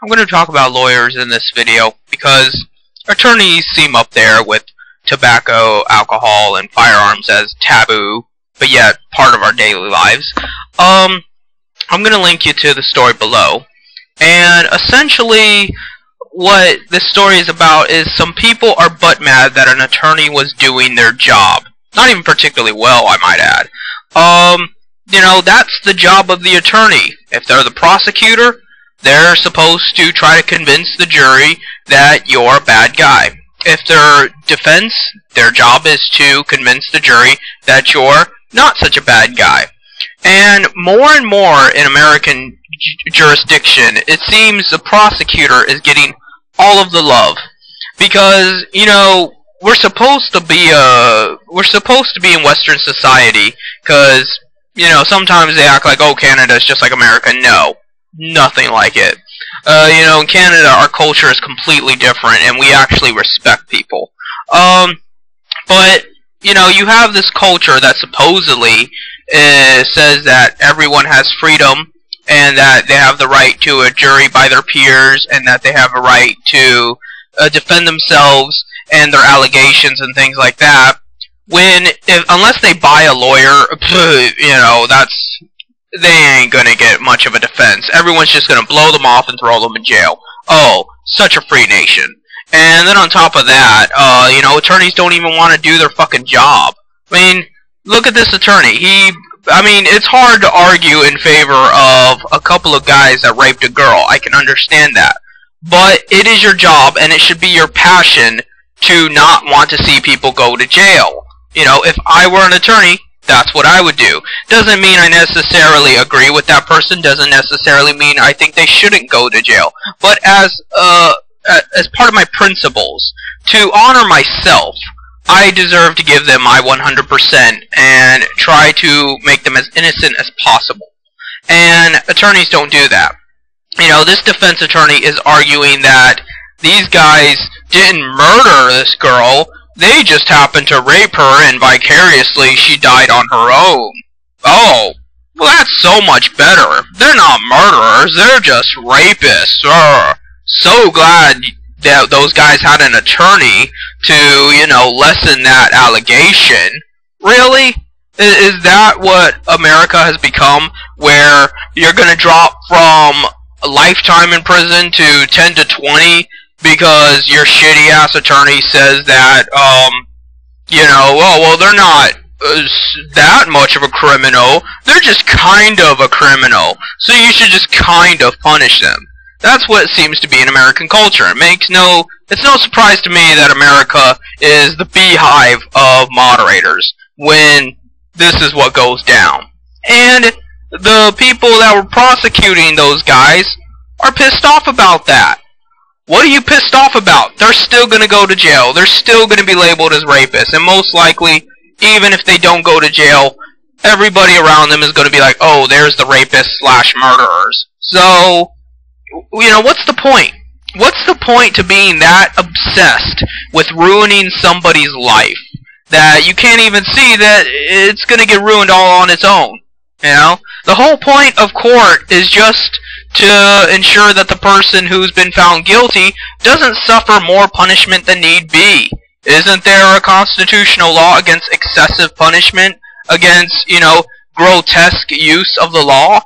I'm going to talk about lawyers in this video because attorneys seem up there with tobacco, alcohol, and firearms as taboo, but yet part of our daily lives. I'm going to link you to the story below. And essentially, what this story is about is some people are butt mad that an attorney was doing their job. Not even particularly well, I might add. You know, that's the job of the attorney. If they're the prosecutor, they're supposed to try to convince the jury that you're a bad guy. If they're defense, their job is to convince the jury that you're not such a bad guy. And more in American jurisdiction, it seems the prosecutor is getting all of the love. Because, you know, we're supposed to be in Western society, because, you know, sometimes they act like, oh, Canada's just like America. No, nothing like it. You know, in Canada, our culture is completely different, and we actually respect people. But, you know, you have this culture that supposedly says that everyone has freedom, and that they have the right to a jury by their peers, and that they have a right to defend themselves and their allegations and things like that. Unless they buy a lawyer, you know, they ain't gonna get much of a defense. Everyone's just gonna blow them off and throw them in jail. Oh, such a free nation. And then on top of that, you know, attorneys don't even want to do their fucking job. I mean, look at this attorney. I mean, it's hard to argue in favor of a couple of guys that raped a girl. I can understand that. But it is your job, and it should be your passion to not want to see people go to jail. You know, if I were an attorney, that's what I would do. Doesn't mean I necessarily agree with that person. Doesn't necessarily mean I think they shouldn't go to jail. But as part of my principles, to honor myself, I deserve to give them my 100% and try to make them as innocent as possible. And attorneys don't do that. You know, this defense attorney is arguing that these guys didn't murder this girl. They just happened to rape her, and vicariously she died on her own. Oh, well, that's so much better. They're not murderers, they're just rapists. So glad that those guys had an attorney to, you know, lessen that allegation. Really? Is that what America has become, where you're gonna drop from a lifetime in prison to 10 to 20 because your shitty ass attorney says that, you know, oh, well, they're not that much of a criminal, they're just kind of a criminal, so you should just kind of punish them. That's what it seems to be in American culture. It's no surprise to me that America is the beehive of moderators when this is what goes down. And the people that were prosecuting those guys are pissed off about that. What are you pissed off about? They're still going to go to jail. They're still going to be labeled as rapists. And most likely, even if they don't go to jail, everybody around them is going to be like, oh, there's the rapists / murderers. So, you know, what's the point? What's the point to being that obsessed with ruining somebody's life that you can't even see that it's going to get ruined all on its own? You know? The whole point of court is just to ensure that the person who's been found guilty doesn't suffer more punishment than need be. Isn't there a constitutional law against excessive punishment, against, you know, grotesque use of the law?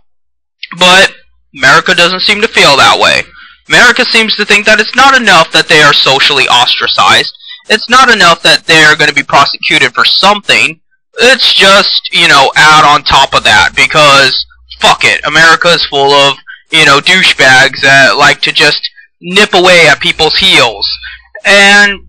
But America doesn't seem to feel that way. America seems to think that it's not enough that they are socially ostracized. It's not enough that they're going to be prosecuted for something. It's just, you know, add on top of that, because fuck it, America is full of, you know, douchebags that like to just nip away at people's heels. And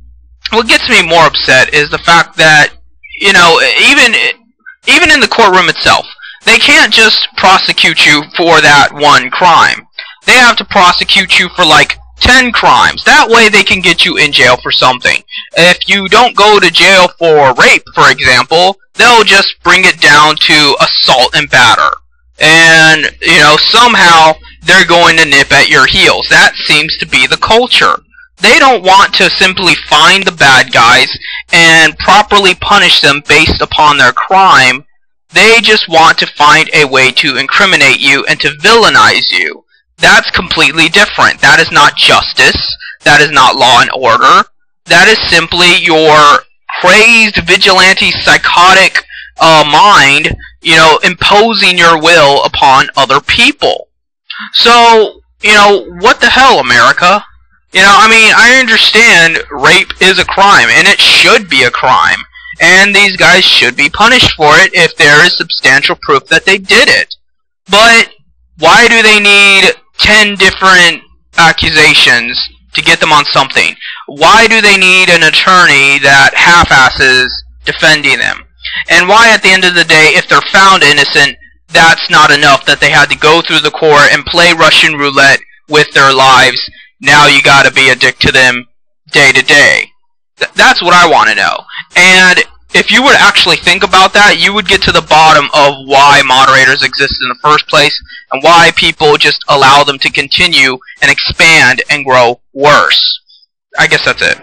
what gets me more upset is the fact that, you know, even in the courtroom itself, they can't just prosecute you for that one crime. They have to prosecute you for like 10 crimes. That way they can get you in jail for something. If you don't go to jail for rape, for example, they'll just bring it down to assault and batter. And, you know, somehow they're going to nip at your heels. That seems to be the culture. They don't want to simply find the bad guys and properly punish them based upon their crime. They just want to find a way to incriminate you and to villainize you. That's completely different. That is not justice. That is not law and order. That is simply your crazed, vigilante, psychotic mind, imposing your will upon other people. So, what the hell, America? I understand rape is a crime, and it should be a crime. And these guys should be punished for it if there is substantial proof that they did it. But why do they need 10 different accusations to get them on something? Why do they need an attorney that half-asses defending them? And why, at the end of the day, if they're found innocent, that's not enough, that they had to go through the court and play Russian roulette with their lives? Now you gotta be a dick to them day to day. That's what I want to know. And if you would actually think about that, you would get to the bottom of why moderators exist in the first place, and why people just allow them to continue and expand and grow worse. I guess that's it.